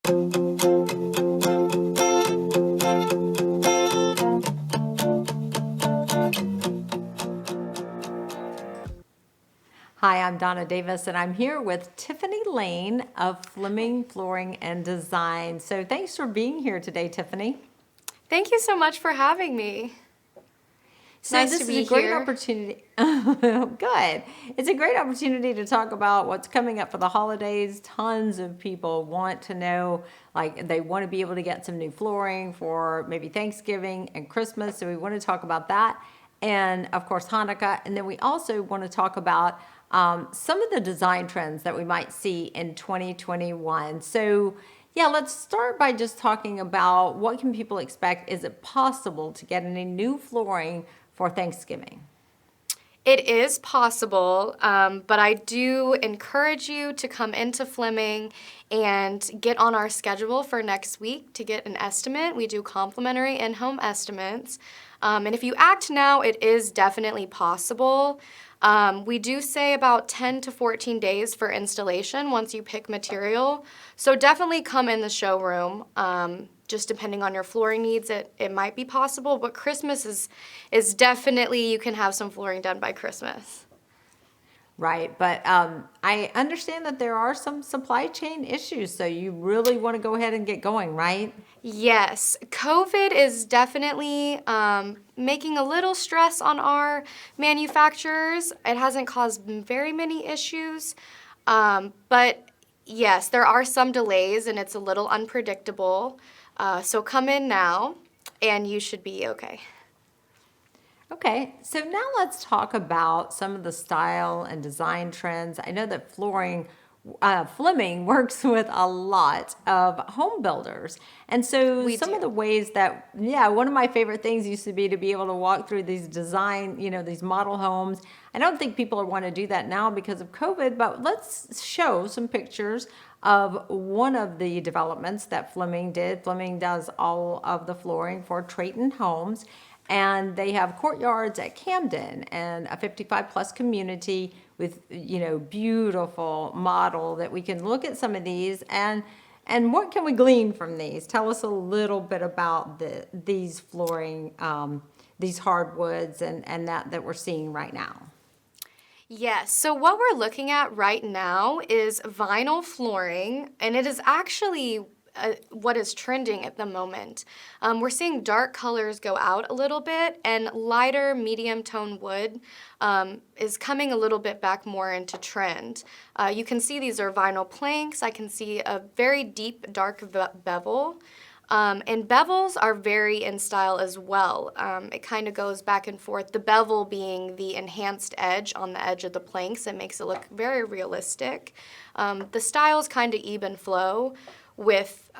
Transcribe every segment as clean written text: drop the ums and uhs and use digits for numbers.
Hi, I'm Donna Davis, and I'm here with Tiffany Lane of Fleming Flooring and Design. So thanks for being here today, Tiffany. Thank you so much for having me. So Nice this to is be a great here. opportunity. Good. It's a great opportunity to talk about what's coming up for the holidays. Tons of people want to know, like they want to be able to get some new flooring for maybe Thanksgiving and Christmas. So we want to talk about that. And of course, Hanukkah. And then we also want to talk about some of the design trends that we might see in 2021. So yeah, let's start by just talking about what can people expect. Is it possible to get any new flooring for Thanksgiving? It is possible, but I do encourage you to come into Fleming and get on our schedule for next week to get an estimate. We do complimentary in-home estimates. And if you act now, it is definitely possible. We do say about 10 to 14 days for installation once you pick material. So definitely come in the showroom. Just depending on your flooring needs, it might be possible, but Christmas is definitely, you can have some flooring done by Christmas. Right, but I understand that there are some supply chain issues, so you really want to go ahead and get going, right? Yes, COVID is definitely making a little stress on our manufacturers. It hasn't caused very many issues, but yes, there are some delays and it's a little unpredictable. So come in now and you should be okay. Okay, so now let's talk about some of the style and design trends. I know that Fleming works with a lot of home builders. And so We some of do. the ways that, yeah, one of my favorite things used to be to be able to walk through these design, these model homes. I don't think people want to do that now because of COVID, but let's show some pictures of one of the developments that Fleming did. Fleming does all of the flooring for Trayton Homes. And they have courtyards at Camden and a 55 plus community with, beautiful model that we can look at some of these and what can we glean from these? Tell us a little bit about these flooring, these hardwoods and that we're seeing right now. Yes, so what we're looking at right now is vinyl flooring, and it is actually what is trending at the moment. We're seeing dark colors go out a little bit, and lighter medium tone wood is coming a little bit back more into trend. You can see these are vinyl planks. I can see a very deep dark bevel. And bevels are very in style as well. It kind of goes back and forth. The bevel being the enhanced edge on the edge of the planks. It makes it look very realistic. The styles kind of ebb and flow with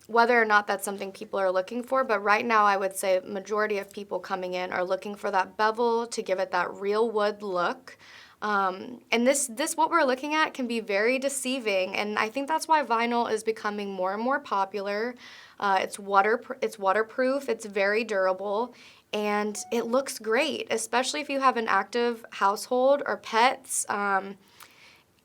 whether or not that's something people are looking for. But right now I would say majority of people coming in are looking for that bevel to give it that real wood look. And this what we're looking at can be very deceiving, and I think that's why vinyl is becoming more and more popular. It's waterproof, it's very durable, and it looks great, especially if you have an active household or pets.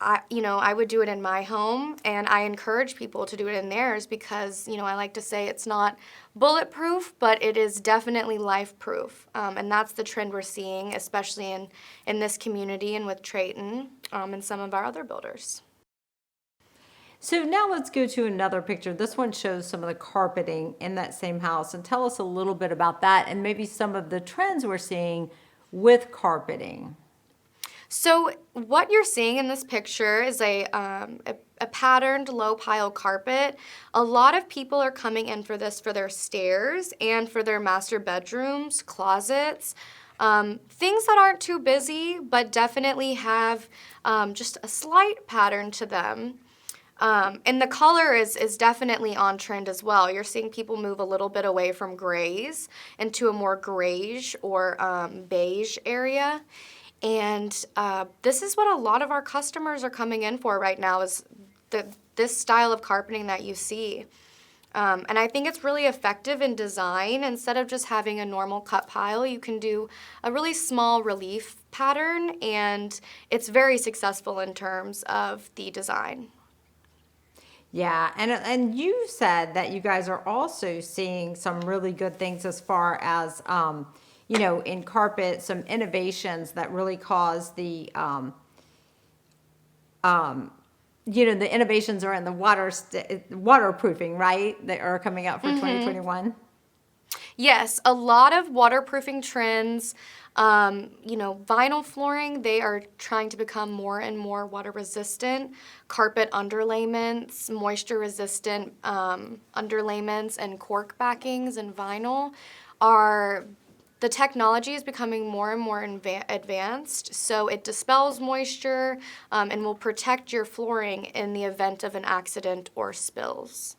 I would do it in my home, and I encourage people to do it in theirs because, I like to say it's not bulletproof, but it is definitely life-proof. And that's the trend we're seeing, especially in this community and with Trayton and some of our other builders. So now let's go to another picture. This one shows some of the carpeting in that same house, and tell us a little bit about that and maybe some of the trends we're seeing with carpeting. So what you're seeing in this picture is a patterned low pile carpet. A lot of people are coming in for this for their stairs and for their master bedrooms, closets, things that aren't too busy but definitely have just a slight pattern to them. And the color is definitely on trend as well. You're seeing people move a little bit away from grays into a more grayish or beige area. And this is what a lot of our customers are coming in for right now is this style of carpeting that you see. And I think it's really effective in design. Instead of just having a normal cut pile, you can do a really small relief pattern, and it's very successful in terms of the design. Yeah, and you said that you guys are also seeing some really good things as far as in carpet, some innovations that really cause the innovations are in the waterproofing, right? That are coming out for 2021. Yes, a lot of waterproofing trends. Vinyl flooring, they are trying to become more and more water resistant. Carpet underlayments, moisture resistant underlayments, and cork backings in vinyl are. The technology is becoming more and more advanced, so it dispels moisture and will protect your flooring in the event of an accident or spills.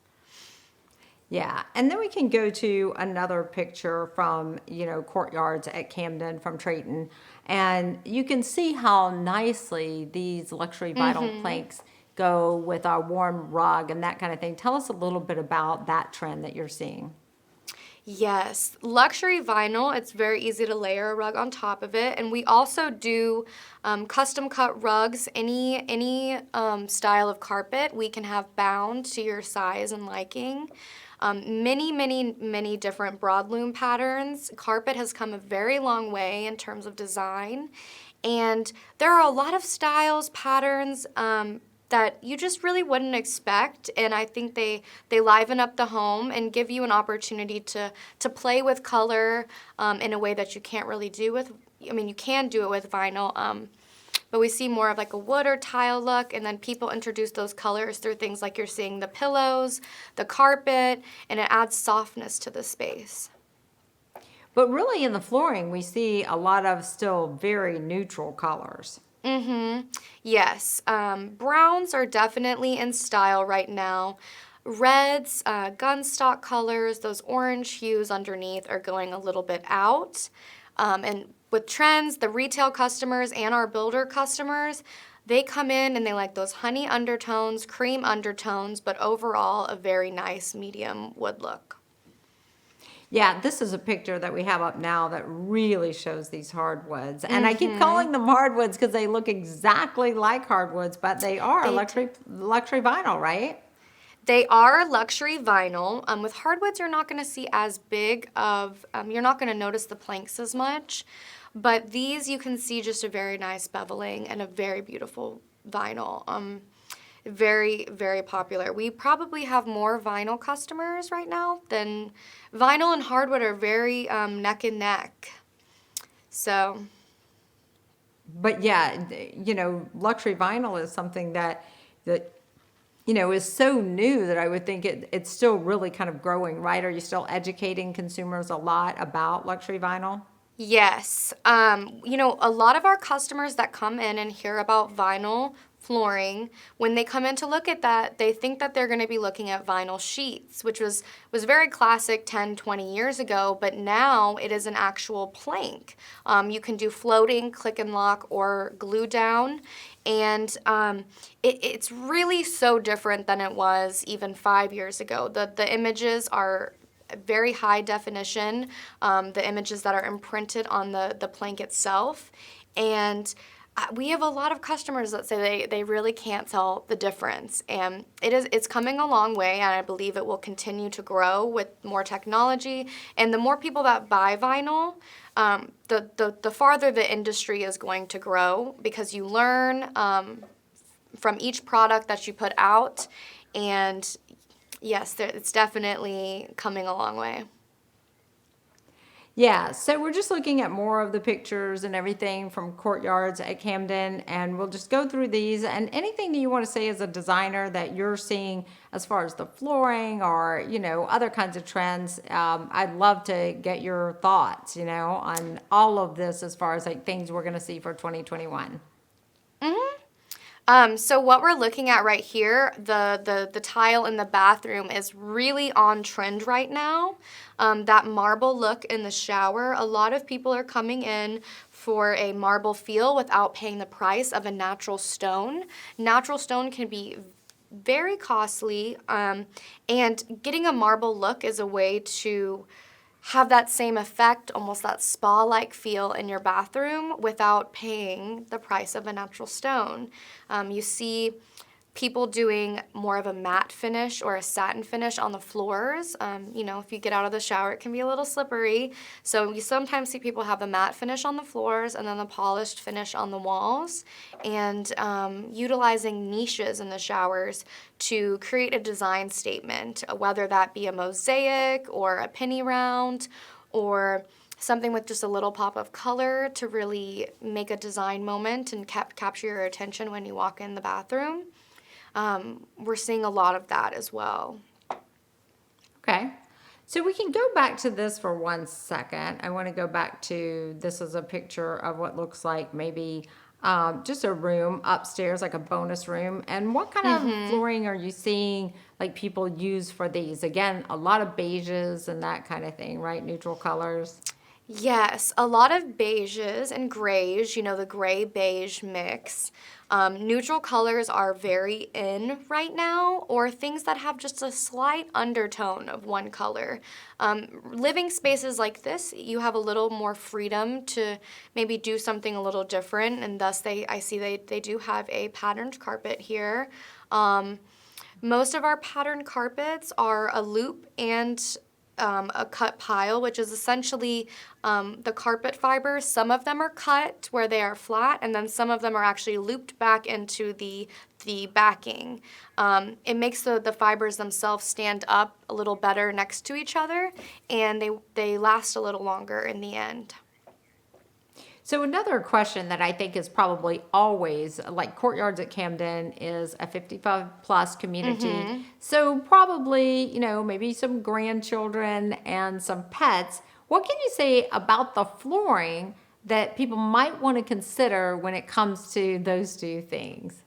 Yeah, and then we can go to another picture from, Courtyards at Camden from Trayton, and you can see how nicely these luxury vinyl planks go with our warm rug and that kind of thing. Tell us a little bit about that trend that you're seeing. Yes, luxury vinyl, it's very easy to layer a rug on top of it. And we also do custom cut rugs, any style of carpet we can have bound to your size and liking. Many different broadloom patterns. Carpet has come a very long way in terms of design. And there are a lot of styles, patterns, that you just really wouldn't expect, and I think they liven up the home and give you an opportunity to play with color in a way that you can't really do with. I mean, you can do it with vinyl, but we see more of like a wood or tile look, and then people introduce those colors through things like you're seeing the pillows, the carpet, and it adds softness to the space. But really, in the flooring, we see a lot of still very neutral colors. Yes, browns are definitely in style right now. Reds, gunstock colors, those orange hues underneath are going a little bit out. And with trends, the retail customers and our builder customers, they come in and they like those honey undertones, cream undertones, but overall a very nice medium wood look. Yeah, this is a picture that we have up now that really shows these hardwoods. And I keep calling them hardwoods because they look exactly like hardwoods, but they are They luxury vinyl, right? They are luxury vinyl. With hardwoods, you're not going to see as big of, you're not going to notice the planks as much. But these, you can see just a very nice beveling and a very beautiful vinyl. Very popular. We probably have more vinyl customers right now than vinyl and hardwood are very neck and neck. So. But yeah, luxury vinyl is something that is so new that I would think it's still really kind of growing, right? Are you still educating consumers a lot about luxury vinyl? Yes. A lot of our customers that come in and hear about vinyl flooring, when they come in to look at that, they think that they're going to be looking at vinyl sheets, which was very classic 10, 20 years ago, but now it is an actual plank. You can do floating, click and lock, or glue down, and it's really so different than it was even 5 years ago. The images are very high definition, the images that are imprinted on the plank itself. And we have a lot of customers that say they really can't tell the difference. And it's coming a long way, and I believe it will continue to grow with more technology. And the more people that buy vinyl, the farther the industry is going to grow, because you learn from each product that you put out. And yes, it's definitely coming a long way. Yeah, so we're just looking at more of the pictures and everything from Courtyards at Camden, and we'll just go through these. And anything that you want to say as a designer that you're seeing as far as the flooring or, other kinds of trends, I'd love to get your thoughts, on all of this as far as like things we're going to see for 2021. So what we're looking at right here, the tile in the bathroom is really on trend right now. That marble look in the shower, a lot of people are coming in for a marble feel without paying the price of a natural stone. Natural stone can be very costly, and getting a marble look is a way to have that same effect, almost that spa-like feel in your bathroom without paying the price of a natural stone. You see people doing more of a matte finish or a satin finish on the floors. You know, if you get out of the shower, it can be a little slippery. So you sometimes see people have the matte finish on the floors and then the polished finish on the walls, and utilizing niches in the showers to create a design statement, whether that be a mosaic or a penny round or something with just a little pop of color to really make a design moment and capture your attention when you walk in the bathroom. We're seeing a lot of that as well. Okay. So we can go back to this for 1 second. I want to go back to, this is a picture of what looks like maybe just a room upstairs, like a bonus room. And what kind of flooring are you seeing like people use for these? Again, a lot of beiges and that kind of thing, right? Neutral colors. Yes, a lot of beiges and grays, you know, the gray beige mix. Neutral colors are very in right now, or things that have just a slight undertone of one color. Living spaces like this, you have a little more freedom to maybe do something a little different, and thus I see they do have a patterned carpet here. Most of our patterned carpets are a loop and a cut pile, which is essentially the carpet fibers. Some of them are cut where they are flat, and then some of them are actually looped back into the backing. It makes the fibers themselves stand up a little better next to each other, and they last a little longer in the end. So another question that I think is probably always, like Courtyards at Camden is a 55 plus community. So probably, you know, maybe some grandchildren and some pets. What can you say about the flooring that people might want to consider when it comes to those two things?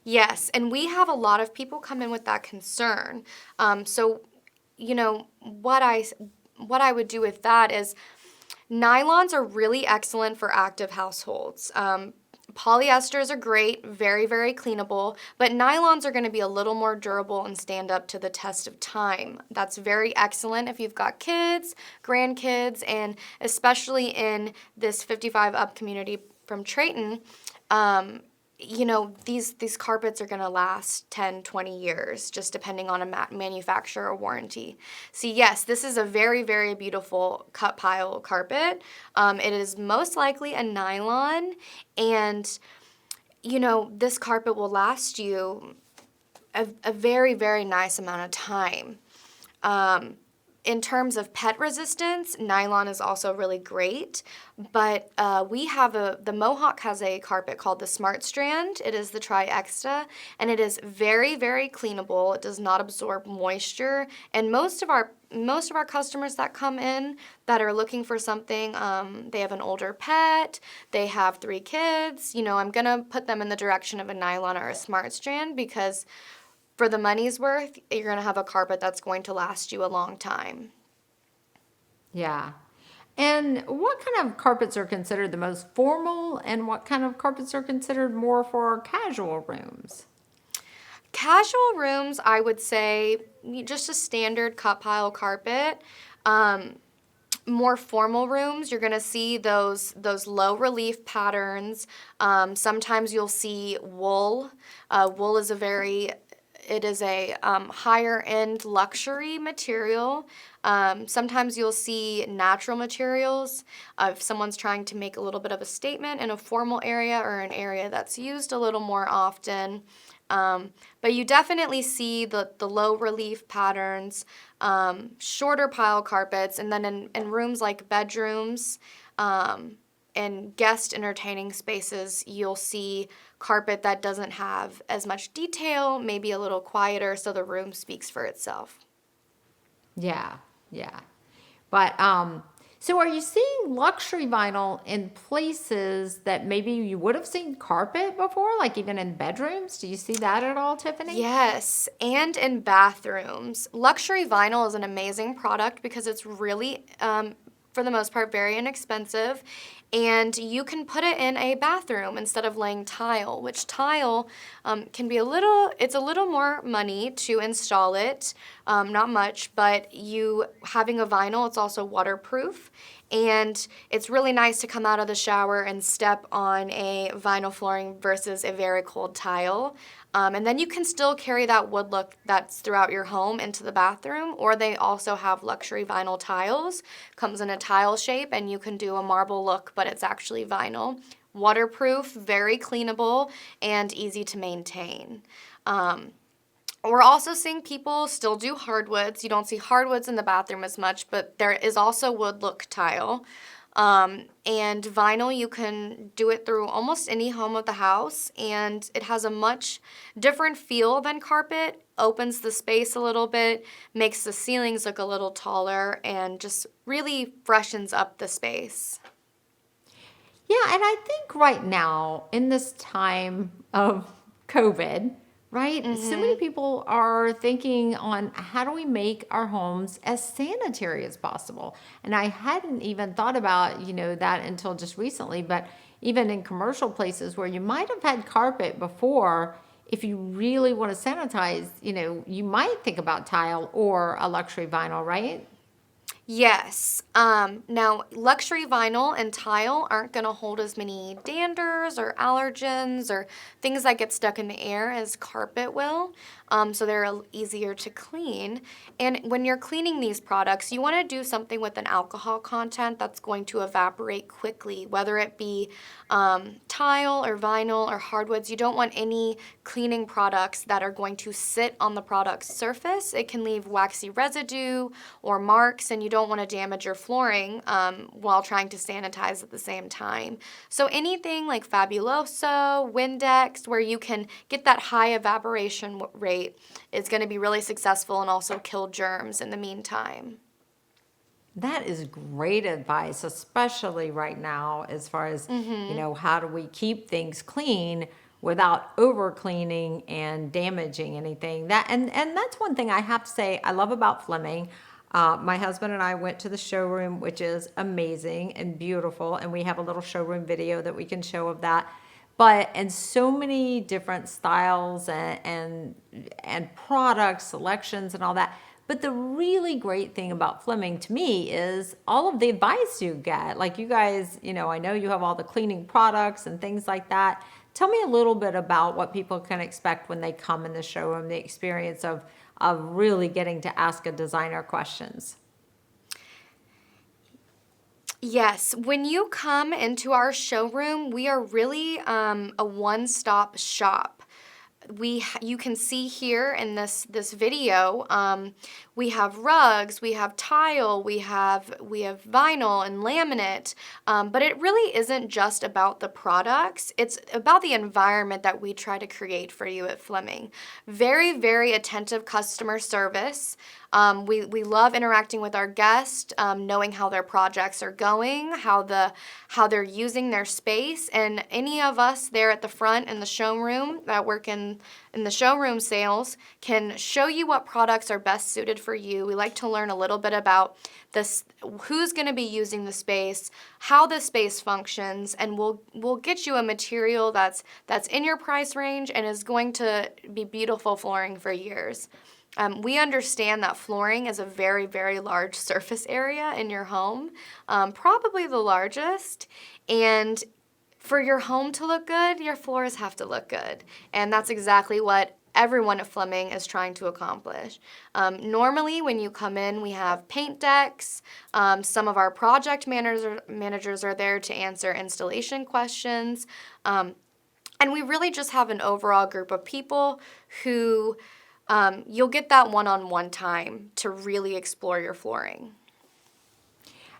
Yes, and we have a lot of people come in with that concern. So, you know, what I would do with that is, nylons are really excellent for active households. Polyesters are great, very, very cleanable, but nylons are going to be a little more durable and stand up to the test of time. That's very excellent if you've got kids, grandkids, and especially in this 55 up community from Trayton. You know, these carpets are going to last 10, 20 years, just depending on a manufacturer warranty. See, yes, this is a very, very beautiful cut pile carpet. It is most likely a nylon, and, you know, this carpet will last you a very, very nice amount of time. In terms of pet resistance, nylon is also really great, but we have the Mohawk has a carpet called the Smart Strand. It is the Tri-Exta, and it is very, very cleanable. It does not absorb moisture, and most of our customers that come in that are looking for something, they have an older pet, they have 3 kids, you know, I'm gonna put them in the direction of a nylon or a Smart Strand, because for the money's worth, you're going to have a carpet that's going to last you a long time. Yeah. And what kind of carpets are considered the most formal, and what kind of carpets are considered more for casual rooms? Casual rooms, I would say just a standard cut pile carpet. More formal rooms, you're going to see those low relief patterns. Sometimes you'll see wool. Wool is a higher end luxury material. Sometimes you'll see natural materials if someone's trying to make a little bit of a statement in a formal area or an area that's used a little more often. But you definitely see the low relief patterns, shorter pile carpets, and then in rooms like bedrooms, in guest entertaining spaces, you'll see carpet that doesn't have as much detail, maybe a little quieter, so the room speaks for itself. Yeah, yeah. But so are you seeing luxury vinyl in places that maybe you would have seen carpet before, like even in bedrooms? Do you see that at all, Tiffany? Yes, and in bathrooms. Luxury vinyl is an amazing product because it's really, for the most part, very inexpensive, and you can put it in a bathroom instead of laying tile, which tile can be it's a little more money to install it, not much, but you having a vinyl, it's also waterproof, and it's really nice to come out of the shower and step on a vinyl flooring versus a very cold tile. And then you can still carry that wood look that's throughout your home into the bathroom, or they also have luxury vinyl tiles. Comes in a tile shape, and you can do a marble look, but it's actually vinyl. Waterproof, very cleanable, and easy to maintain. We're also seeing people still do hardwoods. You don't see hardwoods in the bathroom as much, but there is also wood look tile. And vinyl, you can do it through almost any home of the house, and it has a much different feel than carpet, opens the space a little bit, makes the ceilings look a little taller, and just really freshens up the space. Yeah, and I think right now, in this time of COVID, right, so many people are thinking on how do we make our homes as sanitary as possible. And I hadn't even thought about, that until just recently, but even in commercial places where you might have had carpet before, if you really want to sanitize, you might think about tile or a luxury vinyl, right? Yes. Now, luxury vinyl and tile aren't going to hold as many danders or allergens or things that get stuck in the air as carpet will. So they're easier to clean. And when you're cleaning these products, you want to do something with an alcohol content that's going to evaporate quickly, whether it be tile or vinyl or hardwoods. You don't want any cleaning products that are going to sit on the product's surface. It can leave waxy residue or marks, and you don't want to damage your flooring while trying to sanitize at the same time. So anything like Fabuloso, Windex, where you can get that high evaporation rate is going to be really successful and also kill germs in the meantime. That is great advice, especially right now, as far as, how do we keep things clean without over cleaning and damaging anything. And that's one thing I have to say I love about Fleming. My husband and I went to the showroom, which is amazing and beautiful, and we have a little showroom video that we can show of that. And so many different styles and product selections and all that. But the really great thing about Fleming to me is all of the advice you get. Like you guys, I know you have all the cleaning products and things like that. Tell me a little bit about what people can expect when they come in the showroom, the experience of really getting to ask a designer questions. Yes, when you come into our showroom, we are really a one-stop shop. You can see here in this video, we have rugs, we have tile, we have vinyl and laminate, but it really isn't just about the products. It's about the environment that we try to create for you at Fleming. Very, very attentive customer service. We love interacting with our guests, knowing how their projects are going, how they're using their space, and any of us there at the front in the showroom that work in the showroom sales can show you what products are best suited for you. We like to learn a little bit about this, who's going to be using the space, how the space functions, and we'll get you a material that's in your price range and is going to be beautiful flooring for years. We understand that flooring is a very, very large surface area in your home, probably the largest, and for your home to look good, your floors have to look good, and that's exactly what everyone at Fleming is trying to accomplish. Normally, when you come in, we have paint decks. Some of our project managers are there to answer installation questions, and we really just have an overall group of people who you'll get that one-on-one time to really explore your flooring.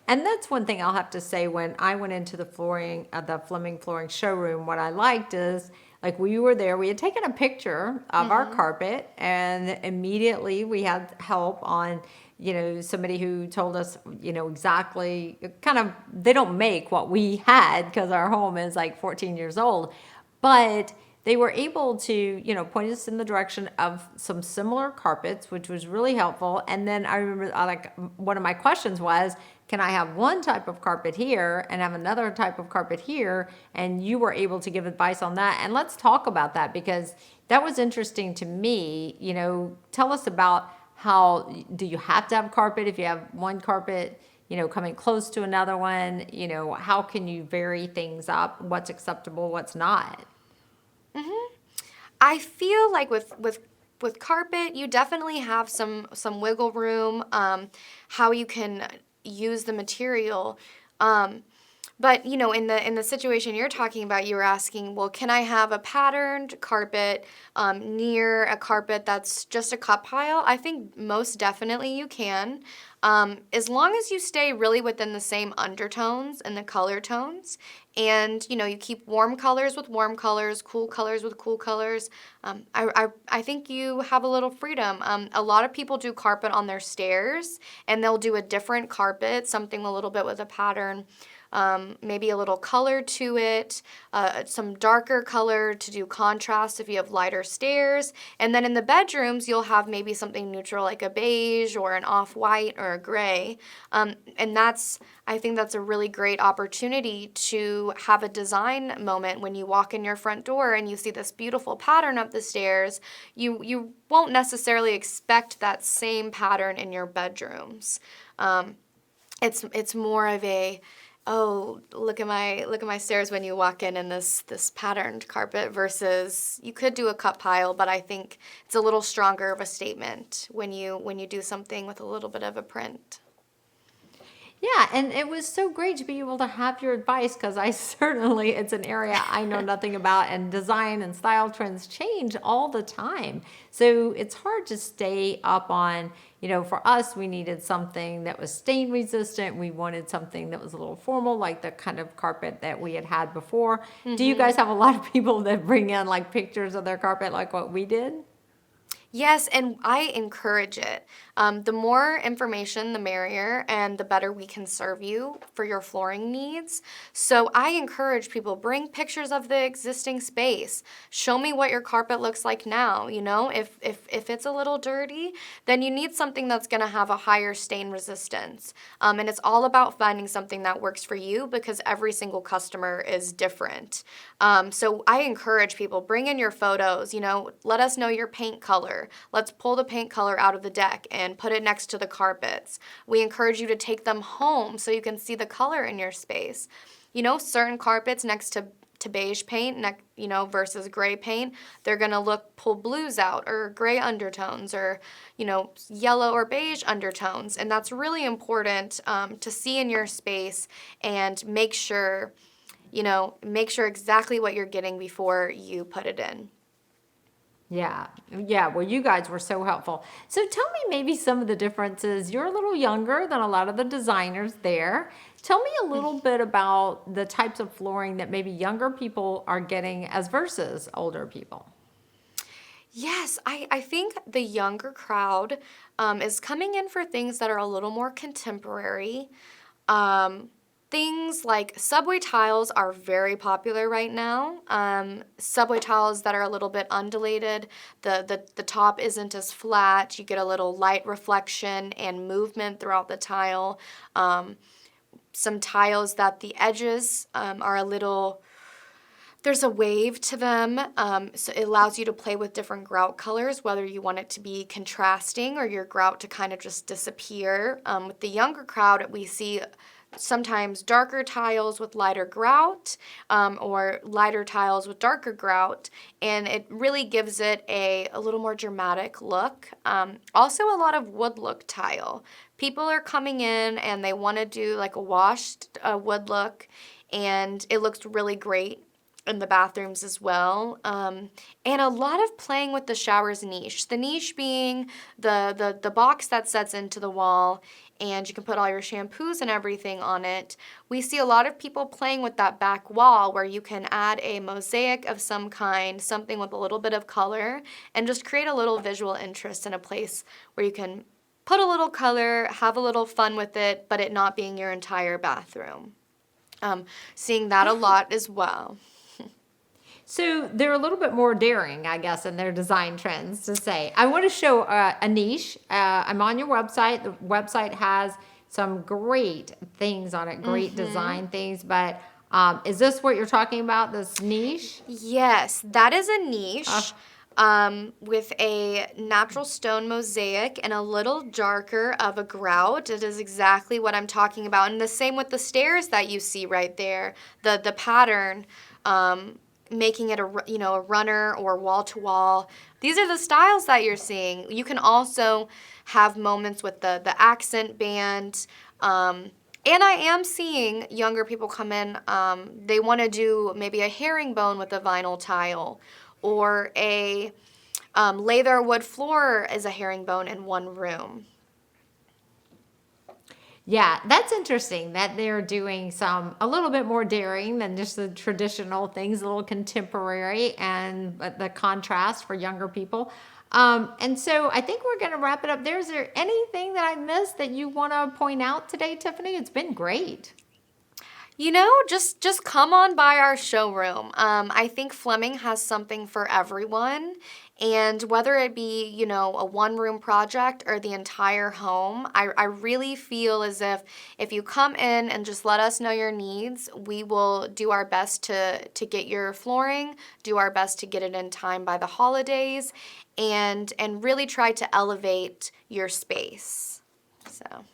And that's one thing I'll have to say when I went into the Fleming Flooring showroom, what I liked is, like, we were there, we had taken a picture of our carpet, and immediately we had help on, somebody who told us, exactly, they don't make what we had because our home is like 14 years old, but they were able to, point us in the direction of some similar carpets, which was really helpful. And then I remember, like, one of my questions was, can I have one type of carpet here and have another type of carpet here? And you were able to give advice on that. And let's talk about that, because that was interesting to me. Tell us about how, do you have to have carpet if you have one carpet, coming close to another one? How can you vary things up? What's acceptable, what's not? I feel like with carpet, you definitely have some wiggle room, how you can use the material. But in the situation you're talking about, you were asking, well, can I have a patterned carpet near a carpet that's just a cut pile? I think most definitely you can, as long as you stay really within the same undertones and the color tones, and you keep warm colors with warm colors, cool colors with cool colors. I think you have a little freedom. A lot of people do carpet on their stairs, and they'll do a different carpet, something a little bit with a pattern. Maybe a little color to it, some darker color to do contrast if you have lighter stairs. And then in the bedrooms, you'll have maybe something neutral like a beige or an off-white or a gray. And I think that's a really great opportunity to have a design moment when you walk in your front door and you see this beautiful pattern up the stairs. You won't necessarily expect that same pattern in your bedrooms. It's more of a, oh, look at my stairs when you walk in this patterned carpet, versus you could do a cut pile, but I think it's a little stronger of a statement when you do something with a little bit of a print. Yeah, and it was so great to be able to have your advice, because it's an area I know nothing about, and design and style trends change all the time. So it's hard to stay up on, for us, we needed something that was stain resistant. We wanted something that was a little formal, like the kind of carpet that we had before. Do you guys have a lot of people that bring in like pictures of their carpet like what we did? Yes, and I encourage it. The more information, the merrier, and the better we can serve you for your flooring needs. So I encourage people, bring pictures of the existing space. Show me what your carpet looks like now. If it's a little dirty, then you need something that's going to have a higher stain resistance. And it's all about finding something that works for you, because every single customer is different. So I encourage people, bring in your photos. Let us know your paint color. Let's pull the paint color out of the deck and put it next to the carpets. We encourage you to take them home so you can see the color in your space. Certain carpets next to beige paint, versus gray paint, they're gonna pull blues out, or gray undertones, or yellow or beige undertones, and that's really important to see in your space, and make sure exactly what you're getting before you put it in. Yeah. Yeah. Well, you guys were so helpful. So tell me maybe some of the differences. You're a little younger than a lot of the designers there. Tell me a little bit about the types of flooring that maybe younger people are getting as versus older people. Yes, I think the younger crowd is coming in for things that are a little more contemporary. Things like subway tiles are very popular right now. Subway tiles that are a little bit undulated. The top isn't as flat. You get a little light reflection and movement throughout the tile. Some tiles that the edges are a little, there's a wave to them, so it allows you to play with different grout colors, whether you want it to be contrasting or your grout to kind of just disappear. With the younger crowd, we see sometimes darker tiles with lighter grout, or lighter tiles with darker grout, and it really gives it a little more dramatic look. Also, a lot of wood look tile. People are coming in and they want to do like a washed wood look, and it looks really great in the bathrooms as well. And a lot of playing with the shower's niche. The niche being the box that sets into the wall, and you can put all your shampoos and everything on it. We see a lot of people playing with that back wall where you can add a mosaic of some kind, something with a little bit of color, and just create a little visual interest in a place where you can put a little color, have a little fun with it, but it not being your entire bathroom. Seeing that a lot as well. So they're a little bit more daring, I guess, in their design trends to say. I want to show a niche. I'm on your website. The website has some great things on it, great design things. But is this what you're talking about, this niche? Yes, that is a Uh, niche with a natural stone mosaic and a little darker of a grout. It is exactly what I'm talking about. And the same with the stairs that you see right there. The pattern, making it a runner or wall to wall. These are the styles that you're seeing. You can also have moments with the accent band. And I am seeing younger people come in. They want to do maybe a herringbone with a vinyl tile, or a leather wood floor as a herringbone in one room. Yeah, that's interesting that they're doing some a little bit more daring than just the traditional things, a little contemporary and the contrast for younger people. And so I think we're going to wrap it up there. Is there anything that I missed that you want to point out today, Tiffany? It's been great. Just come on by our showroom. I think Fleming has something for everyone. And whether it be, a one-room project or the entire home, I really feel as if you come in and just let us know your needs, we will do our best to get your flooring, do our best to get it in time by the holidays, and really try to elevate your space. So.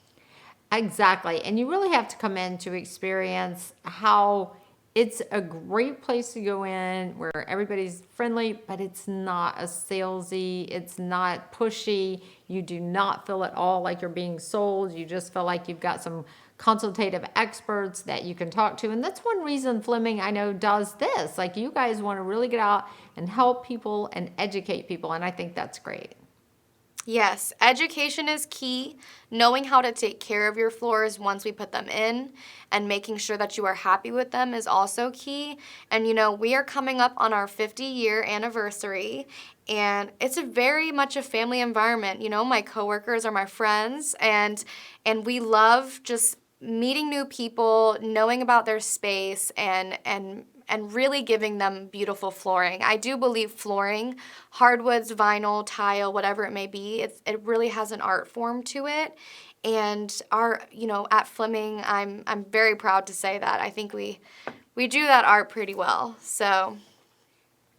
Exactly. And you really have to come in to experience how it's a great place to go in where everybody's friendly, but it's not a salesy, it's not pushy. You do not feel at all like you're being sold. You just feel like you've got some consultative experts that you can talk to. And that's one reason Fleming, I know, does this. Like, you guys want to really get out and help people and educate people. And I think that's great. Yes, education is key. Knowing how to take care of your floors once we put them in and making sure that you are happy with them is also key. And we are coming up on our 50-year anniversary, and it's a very much a family environment. My coworkers are my friends, and we love just meeting new people, knowing about their space, and really giving them beautiful flooring. I do believe flooring, hardwoods, vinyl, tile, whatever it may be, it really has an art form to it. And at Fleming, I'm very proud to say that. I think we do that art pretty well. So.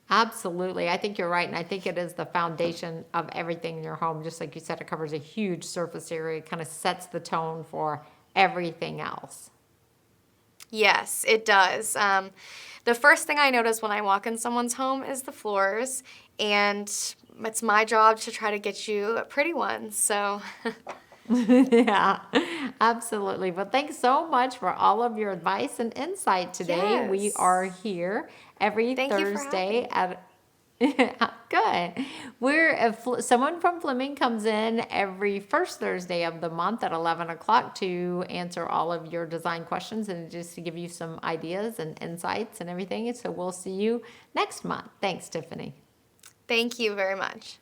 Absolutely. I think you're right. And I think it is the foundation of everything in your home. Just like you said, it covers a huge surface area. It kind of sets the tone for everything else. Yes, it does. The first thing I notice when I walk in someone's home is the floors, and it's my job to try to get you a pretty one. So. Yeah, absolutely. Well, thanks so much for all of your advice and insight today. Yes. We are here every Thank you for Thursday having at good. Someone from Fleming comes in every first Thursday of the month at 11 o'clock to answer all of your design questions and just to give you some ideas and insights and everything. So we'll see you next month. Thanks, Tiffany. Thank you very much.